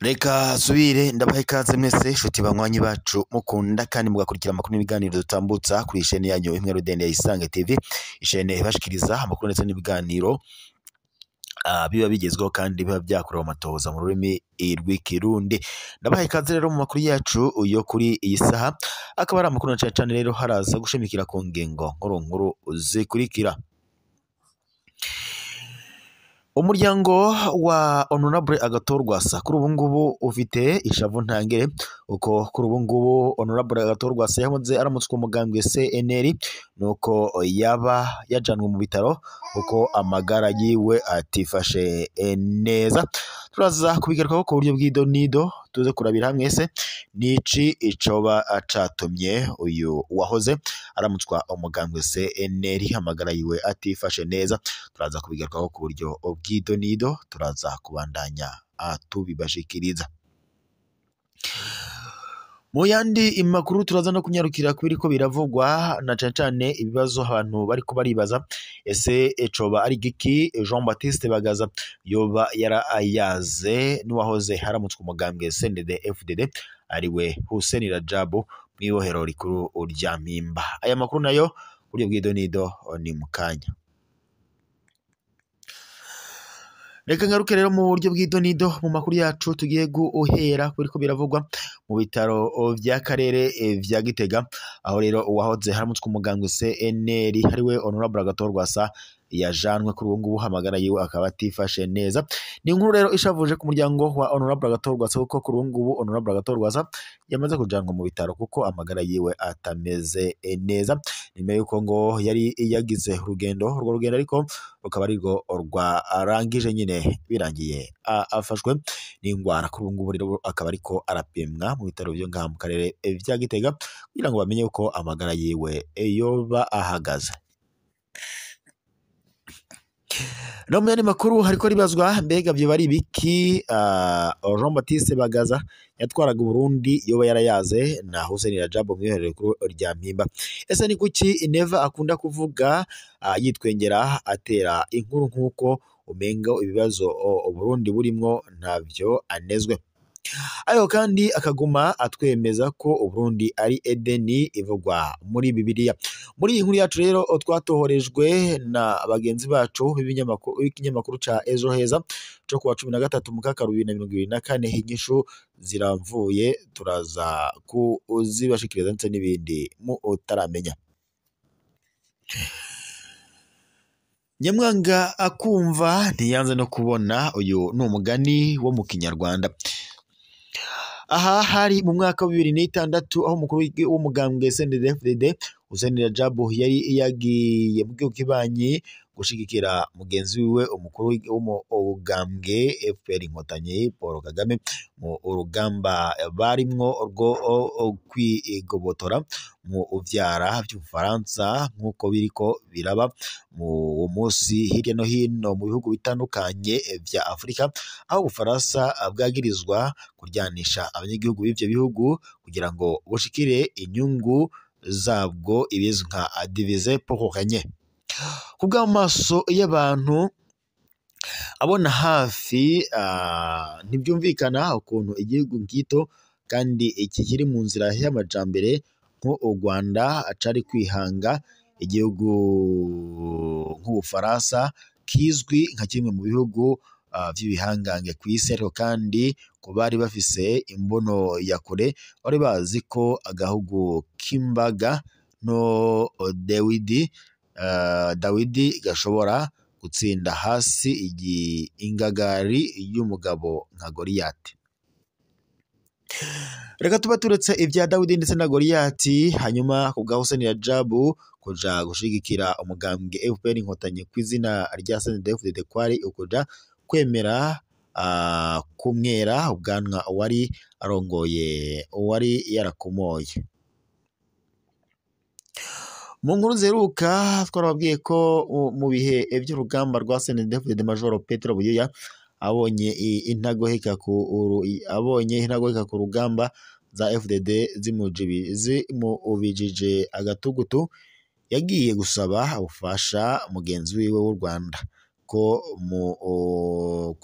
Reka subire ndabaha ikaze mwese shuti banywanyi bacu mukunda kandi mugakurikira amakuru n'ibiganiro dutambutsa kuri ishene yanyu imwe Rudende ya Isange TV, ishene ibashikiriza amakuru ndetse n'ibiganiro biba bigezweho kandi biba byakorewe amatohoza mu rurimi rw'ikirundi. Ndabaha ikaze rero mu makuru yacu yo kuri iyi saha, akaba ari amakuru na cane rero haraza gushimikira ku ngingo nkuru zikurikira. Umuryango wa Honorable Agathon Rwasa kuri ubu ngubu ufite ishavu ntangere, uko kuri ubu ngubu Honorable Agathon Rwasa yahoze aramutswe umugambwe CNL nuko yaba yajanwe mu bitaro uko amagara yiwe atifashe neza. Turaza kubigarukaho ku buryo bw'idonido, tuze kurabira hamwe se nici icoba acatumye uyu wahoze aramutswa umugambwe CNL amagara yiwe atifashe neza. Turaza kubigarukaho ku buryo bw'idonido, turaza kubandanya tubibashikiriza. Mu yandi makuru turaza no kunyarukira kubiriko biravugwa na cane ibibazo abantu bariko baribaza, ese coba ari giki Jean Baptiste Bagaza yoba yarayaze n'uwahoze haramutswe umugambwe CNDD FDD ariwe Hussein Rajabu mwibohero rikuru rya Mpimba. Aya makuru nayo buryo bw'idonido ni mukanya. Reka ngaruke rero mu buryo bw'idonido mu makuru yacu tugiye guhera kuriko biravugwa mu bitaro vy'akarere vya Gitega, aho rero uwahoze haramutswe umugambwe CNL hariwe Honorable Agathon Rwasa yajanwe kuri ubu ngubu amagara yiwe akaba atifashe neza. Ni inkuru rero ishavuje ku muryango wa Honorable Agathon Rwasa kuko kuri ubu ngubu Honorable Agathon Rwasa yamaze kujanwa mu bitaro kuko amagara yiwe atameze neza, nyuma yuko ngo yari yagize urugendo, urwo rugendo ariko rukaba arirwo rwarangije nyine birangiye afashwe n'ingwara. Kuri ubu ngubu rero akaba ariko arapimwa mu bitaro byo ngaha mu karere vya Gitega kugira ngo bamenye uko amagara yiwe yoba ahagaze. No mu yandi makuru hariko ribazwa mbega vyo bari biki Jean Baptiste Bagaza yatwaraga Burundi yoba yarayaze na Hussein Rajabu mwiherero rya Mpimba. Ese ni kuki Neva akunda kuvuga yitwengera atera inkuru nkuko umenga ibibazo Burundi burimwo ntavyo anezwe, ariko kandi akaguma atwemeza ko Burundi ari Edeni ivugwa muri Bibiliya. Muri iyi nkuru yacu rero twatohorejwe na bagenzi bacu b'ikinyamakuru ca Ejo Heza cyo kuwa 13 Mukaka 2024, inyishu ziramvuye turaza kuzibashikiriza ndetse n'ibindi mu utaramenya. Nyamwanga akumva ntiyanze no kubona, uyu ni umugani wo mu Kinyarwanda. Aha hari mu mwaka wa 2006 aho umukuru w'umugambwe CNDD FDD Hussein Rajabu yari yagiye mu gihugu kibanyi gushigikira mugenzi wiwe umukuru w'umugambwe FPR Inkotanyi Paul Kagame mu urugamba barimwo rwo kwigobotora mu uvyara vy'Ubufaransa nk'uko biriko biraba mu munsi hirya no hino mu bihugu bitandukanye vya Afrika, aho Ubufaransa bwagirizwa kuryanisha abanyagihugu b'ivyo bihugu kugira ngo bushikire inyungu zabwo ibizwi nka diviser pour régner. Kubw'amaso y'abantu abona hafi ntibyumvikana ukuntu igihugu ngito kandi iki kiri mu nzira y'amajambere nko u Rwanda acari kwihanga igihugu nk'Ubufaransa kizwi nka kimwe mu bihugu vy'ibihangange kw'isi, ariko kandi ko bari bafise imbono ya kure bari bazi ko agahugu k'imbaga no Dawidi gashobora gutsinda hasi ingagari y'umugabo nka Goliyati. Reka tuba turetse ivya Dawidi ndetse na Goliyati, hanyuma kubwa Hussein Rajabu kuja gushigikira umugambwe FPR Inkotanyi kw'izina rya CNDD FDD kwari ukuja kwemera kumwera ubwanwa wari arongoye wari yarakomoye. Mu nkuru zeruka twarababwiye ko mu bihe by'urugamba rwa CNDD FDD Major Petro Buyoya abonye intagoheka ku rugamba za FDD zimubijije agatugutu, yagiye gusaba ubufasha mugenzi wiwe w'u Rwanda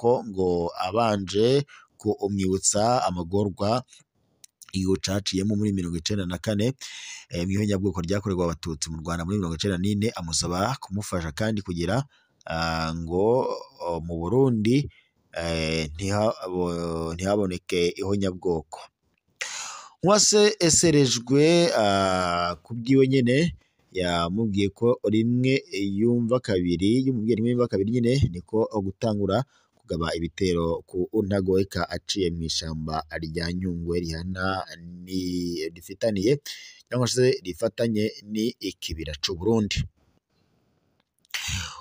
ko ngo abanje kumwibutsa amagorwa igihugu caciyemo muri 1994 mw'ihonyabwoko ryakorerwa abatutsi mu Rwanda muri 1994, amusaba kumufasha kandi kugira ngo mu Burundi ntihaboneke ihonyabwoko. Uwase eserejwe kubwiwe nyene yamubwiye ko rimwe yumva kabiri nyene niko gutangura kugaba ibitero ku Ntagweka aciye mw'ishamba rya Nyungwe rifitaniye cyangwa se rifatanye ni ikibira c'u Burundi.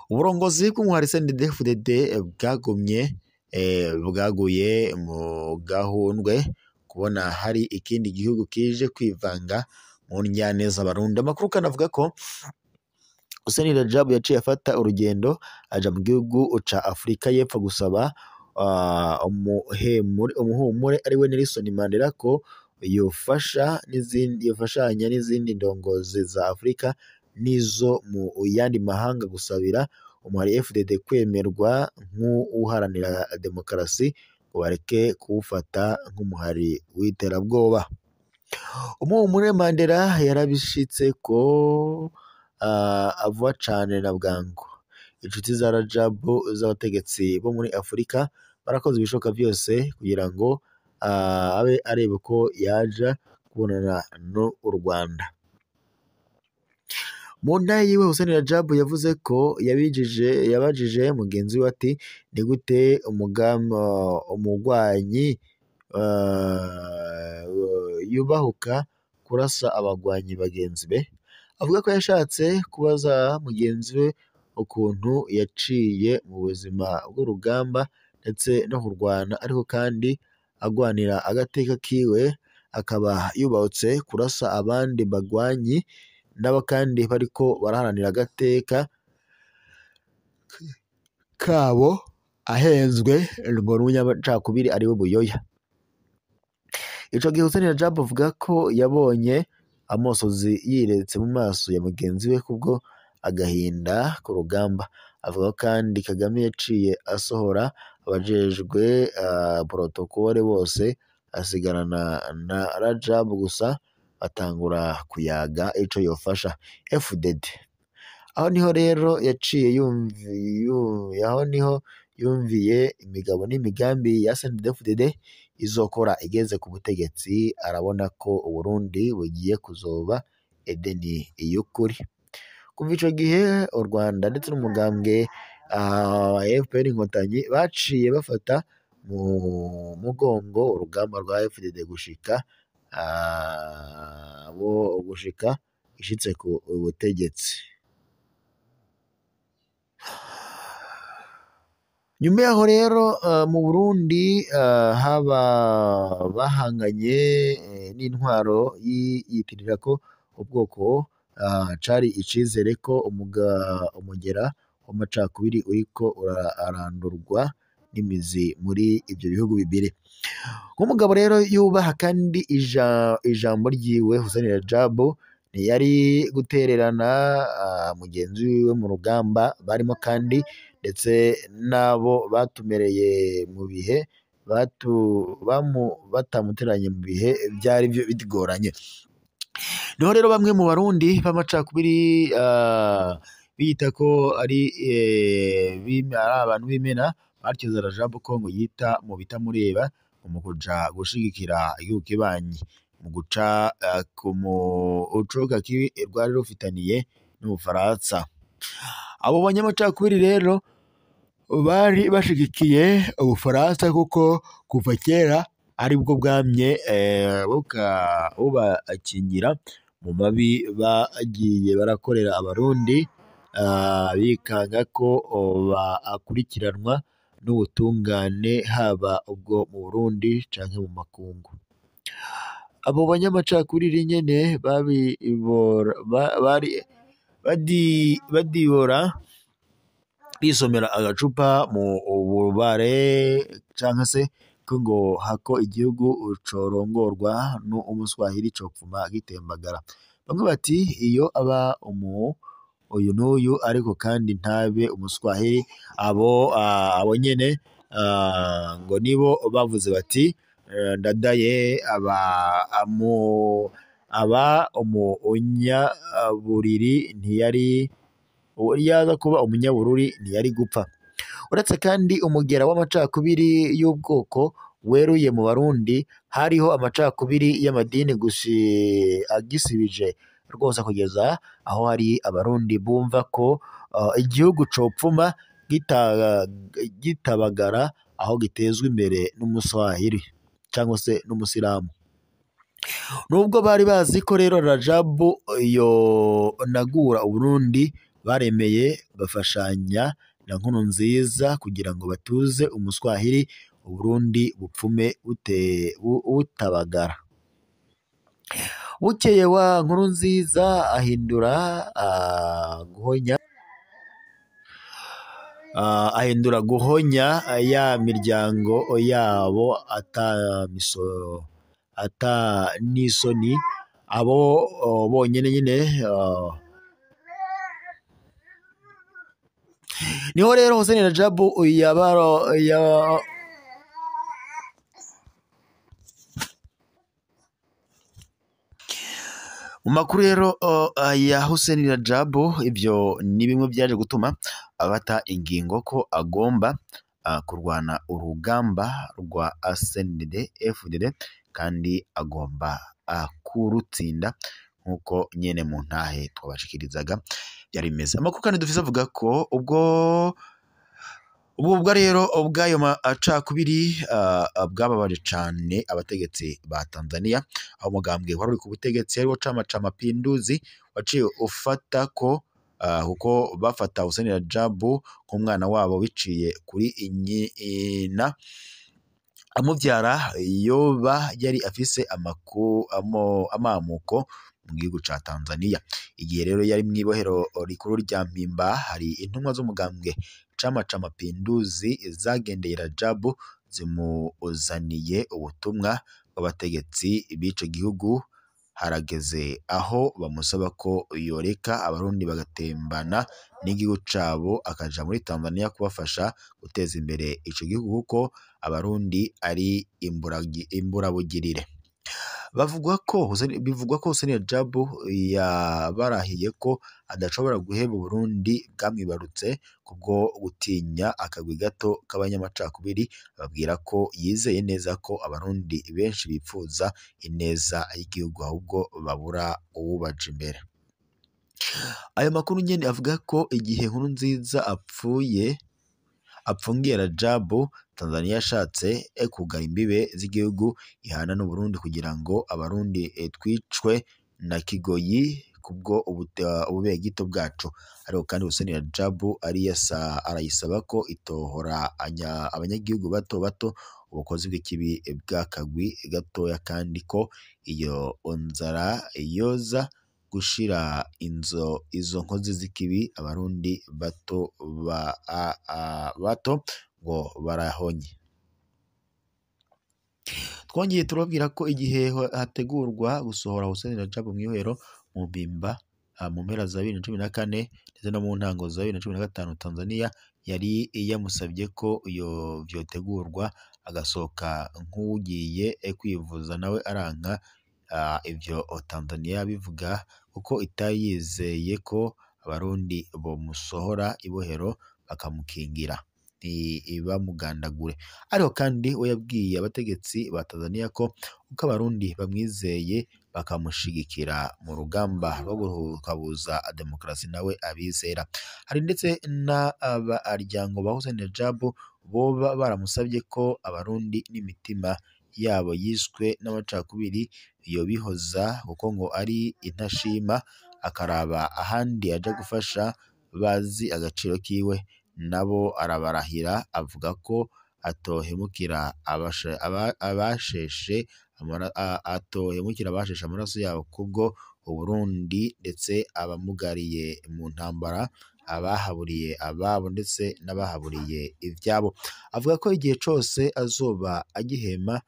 Uburongozi bw'umuhari CNDD-FDD bwaguye mu gahundwe kubona hari ikindi gihugu kije kwivanga mu njyane z'Abarundi. Amakuru kanavuga ko Hussein Rajab yaciye afata urugendo aja mu gihugu ca Afrika y'Epfo gusaba umuhumure ariwe Nelson Mandela ko yofashanya n'izindi ndongozi za Afrika nizo mu yandi mahanga gusabira umuhari FDD kwemerwa nk'uharanira demokarasi ngo bareke kuwufata nk'umuhari w'iterabwoba. Umuhumure Mandela yarabishitse ko avuga cane na bwangu. Inshuti za Rajab z'abategetsi bo muri Afrika barakoze ibishoboka byose kugira ngo abe arebe ko yaja kubonana n'u Rwanda. Mu nda yiwe Hussein Rajab yavuze ko yabajije mugenzi we ati ni gute umugwanyi yubahuka kurasa abagwanyi bagenzi be. Avuga ko yashatse kubaza mugenzi we ukuntu yaciye mu buzima bw'urugamba ndetse no kurwana, ariko kandi agwanira agateka kiwe, akaba yubahutse kurasa abandi bagwanyi nabo kandi bariko baraharanira agateka kabo ahenzwe n'umunyamacakubiri ariwe Buyoya. Ico gihe Hussein Rajab avuga ko yabonye amosozi yiretse mu maso ya mugenzi we kubwo agahinda ku rugamba. Avuga kandi Kagame yaciye asohora abajejwe protokole bose asigarana na Rajab gusa batangura kuyaga ico yofasha FDD. Aho niho rero yaciye yumviye imigabo n'imigambi ya CNDD-FDD izokora igeze ku butegetsi. Arabona ko Uburundi bugiye kuzoba Edeni y'ukuri. Kuva ico gihe u Rwanda ndetse n'umugambwe FPR Inkotanyi baciye bafata mu mugongo urugamba rwa FDD gushika ishitse ku butegetsi. Nyuma yaho rero mu Burundi haba bahanganye n'intwaro yitirira ko ubwoko cari icizere ko umugera w'amacakubiri uriko urarandurwa n'imizi muri ibyo bihugu bibiri. Nk'umugabo rero yubaha kandi ijambo ryiwe, Hussein Rajab ntiyari gutererana mugenzi wiwe mu rugamba barimo kandi ndetse nabo batumereye mu bihe batamuteranye mu bihe byari byo bigoranye. Niho rero bamwe mu Barundi b'amacakubiri biyita ko ari abantu b'imena batyoza Rajab ko ngo yita mu bitamureba mu kuja gushigikira igihugu kibanyi mu guca ucoka kibi rwari rufitaniye n'Ubufaransa. Abo banyamacakubiri rero bari bashigikiye Ubufaransa kuko kuva kera aribwo bwamye bubakingira mu mabi bagiye barakorera Abarundi, bikanga ko bakurikiranwa n'ubutungane haba ubwo mu Burundi canke mu makungu. Abo banyamacakubiri nyene badibora bisomera agacupa mu bubare canke se ko ngo hako igihugu corongorwa n'umuswahili copfuma gitembagara. bamwe bati iyo aba uyu n'uyu ariko kandi ntabe umuswahili, abo nyene ngo nibo bavuze bati ndadaye aba umunyaburiri ntiyari yaza kuba umunyabururi ntiyari gupfa. Uretse kandi umugera w'amacakubiri y'ubwoko weruye mu Barundi, hariho amacakubiri y'amadini agisibije rwose kugeza aho hari Abarundi bumva ko igihugu copfuma gitabagara aho gitezwa imbere n'umuswahili cyangwa se n'umusilamu. Nubwo bari bazi ko rero Rajabu yonagura Uburundi, baremeye bafashanya na Nkurunziza kugira ngo batuze umuswahili, Uburundi bupfume butabagara. Bukeye wa Nkurunziza ahindura guhonya ya miryango yabo ata n'isoni, abo bonyene nyine niho rero Hussein Rajabu mu makuru rero ya Hussein Rajabu, ibyo ni bimwe byaje gutuma abata ingingo ko agomba kurwana urugamba rwa CNDD-FDD kandi agomba kurutsinda nk'uko nyene mu ntahe twabashikirizaga byari bimeze. Amakuru kandi dufise avuga ko ubwo rero ubwayo macakubiri bwababaje cane abategetsi ba Tanzania, aho umugambwe wari uri ku butegetsi ariwo Chama cha Mapinduzi waciye ufata ko kuko bafata Hussein Rajabu nk'umwana wabo biciye kuri nyina amuvyara, yoba yari afise amamuko mu gihugu ca Tanzania. Igihe rero yari mw'ibohero rikuru rya Mpimba, hari intumwa z'umugambwe Chama cha Mapinduzi zagendeye Rajabu zimuzaniye ubutumwa bw'abategetsi b'ico gihugu. Harageze aho bamusaba ko yoreka Abarundi bagatembana n'igihugu cabo akaja muri Tanzania kubafasha guteza imbere ico gihugu kuko Abarundi ari imburabugirire. Bivugwa ko Hussein Rajabu yabarahiye ko adashobora guheba Uburundi bwamwibarutse kubwo gutinya akagwi gato k'abanyamacakubiri, babwira ko yizeye neza ko Abarundi benshi bipfuza ineza y'igihugu ahubwo babura uwubaja imbere. Ayo makuru nyene avuga ko igihe Nkurunziza apfungiye Rajabu, Tanzania yashatse kugara imbibe z'igihugu ihana n'Uburundi kugira ngo Abarundi twicwe na kigoyi kubwo ububegito bwacu. Ariko kandi Hussein Rajabu arayisaba ko itohora abanyagihugu bato bato ubukozi bw'ikibi bw'akagwi gatoya, kandi ko iyo nzara yoza gushira izo nkozi z'ikibi Abarundi bato ngo barahonye. Twongeye turababwira ko igihe hategurwa gusohora Hussein Rajabu mw'ibohero mu Mpimba mu mpera za 2014 ndetse no mu ntango za 2015, Tanzania yari yamusabye ko vyotegurwa agasohoka nk'ugiye kwivuza, nawe aranka ivyo Tanzania bivuga kuko itari yizeye ko Abarundi bomusohora ibohero bakamukingira bamugandagure. Ariko kandi we yabwiye abategetsi ba Tanzania ko uko Abarundi bamwizeye bakamushigikira mu rugamba rwo gukabuza demokarasi nawe abizera. Hari ndetse n'abaryango ba Hussein Rajabu boba baramusabye ko Abarundi n'imitima yabo yiswe n'amacakubiri yobihoza kuko ngo ari intashima, akaraba ahandi aja gufasha bazi agaciro kiwe. Nabo arabarahira avuga ko atohemukira abasheshe amaraso yabo kubwo Uburundi, ndetse abamugariye mu ntambara, abahaburiye ababo ndetse n'abahaburiye ivyabo. Avuga ko igihe cose azoba agihema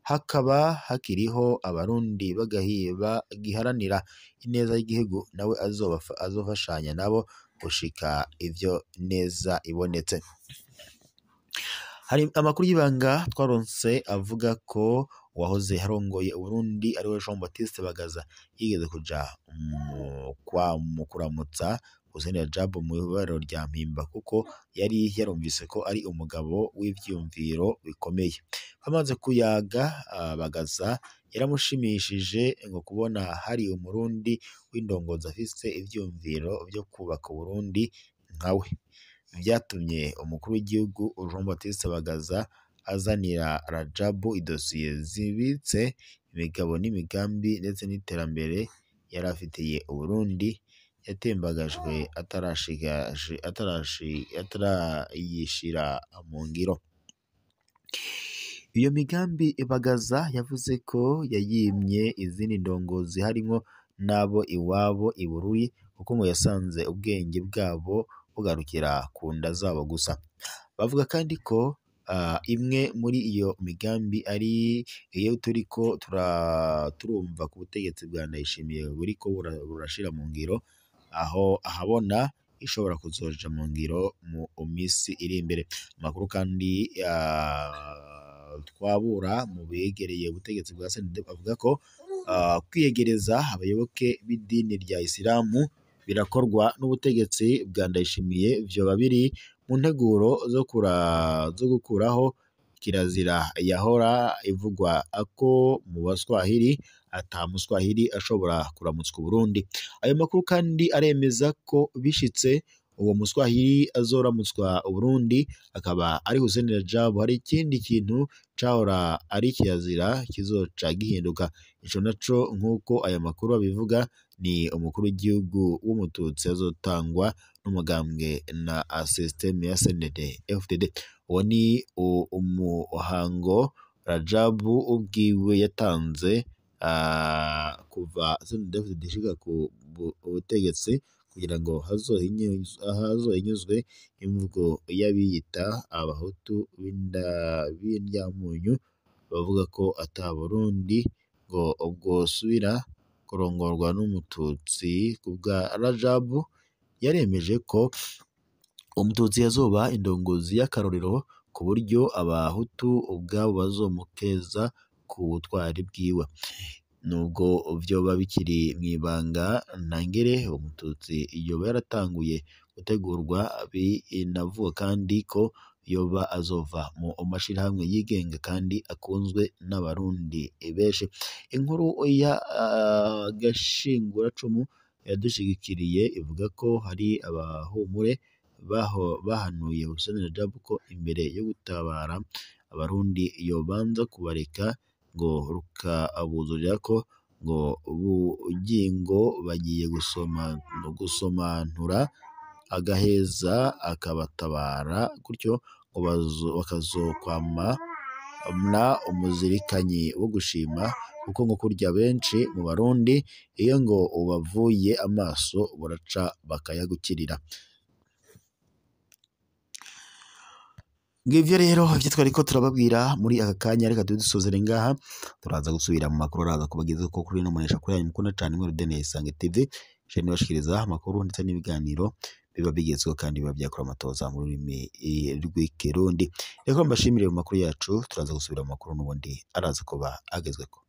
hakaba hakiriho abarundi bagiharanira ineza y'igihugu nawe azofashanya nabo gushika ivyo neza ibonetse. Hari amakuru y'ibanga twaronse avuga ko uwahoze harongoye Uburundi ariwe Jean Baptiste Bagaza yigeze kuja mu kuramutsa Hussein Rajab mu ibariro rya Mpimba kuko yari yarumvise ko ari umugabo w'ivyumviro bikomeye. Bamaze kuyaga Bagaza yaramushimishije ngo kubona hari umurundi w'indongozi afise ivyumviro vyo kubaka Uburundi nkawe. Vyatumye umukuru w'igihugu Jean Baptiste Bagaza azanira Rajabu idosiye zibitse imigabo n'imigambi ndetse n'iterambere yari afitiye Uburundi yatembagajwe atarayishira mu ngiro. Iyo migambi Bagaza yavuze ko yayimye izindi ndongozi harimo n'abo iwabo i Bururi kuko ngo yasanze ubwenge bwabo bugarukira ku nda zabo gusa. Bavuga kandi ko imwe muri iyo migambi ari iyo turiko turumva ku butegetsi bwa Ndayishimiye buriko burashira mu ngiro, aho ahabona ishobora kuzoja mu ngiro mu misi iri imbere. Amakuru kandi twabura mu begereye ubutegetsi bwa CNDD avuga ko kwiyegereza abayoboke b'idini rya Isilamu birakorwa n'ubutegetsi bwa Ndayishimiye, vyoba biri mu nteguro zo gukuraho kirazira yahora ivugwa ko mu Baswahili ata Muswahili ashobora kuramutswa Burundi. Ayo makuru kandi aremeza ko bishitse uwo Muswahili azoramutswa Burundi akaba ari Hussein Rajab, hari ikindi kintu cahora ari kirazira kizoca gihinduka. Ico naco nk'uko aya makuru abivuga ni umukuru w'igihugu w'umututsi azotangwa n'umugambwe na system ya CNDD FDD. Uwo ni umuhango Rajabu ubwiwe yatanze kuva CNDD FDD ishika ku butegetsi kugira ngo hazohinyuzwe imvugo y'abiyita abahutu b'indyamunyu bavuga ko ata Burundi ngo bwosubira kurongorwa n'umututsi. Kubwa Rajabu yaremeje ko umututsi yazoba indongozi y'akarorero ku buryo abahutu ubwabo bazomukeza ku butwari bwiwe. Nubwo vyoba bikiri mw'ibanga ntangere, umututsi yoba yaratanguye gutegurwa, binavuga kandi ko yoba azova mu mashirahamwe yigenga kandi akunzwe n'abarundi benshi. Inkuru ya Gashinguracumu yadushigikiriye ivuga ko hari abahumure bahanuye Hussein Rajab ko imbere yo gutabara abarundi yobanza kubareka ngo rukabuzurira ko ngo ubugingo bagiye gusomanura agaheza akabatabara, gutyo ngo bakazokwamana umuzirikanyi wo gushima kuko ngo kurya benshi mu Barundi iyo ngo ubavuye amaso buraca bakayagukirira. Ngivyo rero ivyo twariko turababwira muri aka kanya, reka dusozere ngaha, turaza gusubira mu makuru araza kubageza ko kuri no munesha kuri yanyu mukunda cyane muri Dene Isange TV, je nibashikiriza amakuru ndetse n'ibiganiro biba bigezweho kandi biba byakora amatoza mu rurimi rw'ikirundi. Reka mbashimire mu makuru yacu, turaza gusubira mu makuru n'ubundi araza kuba agezweko.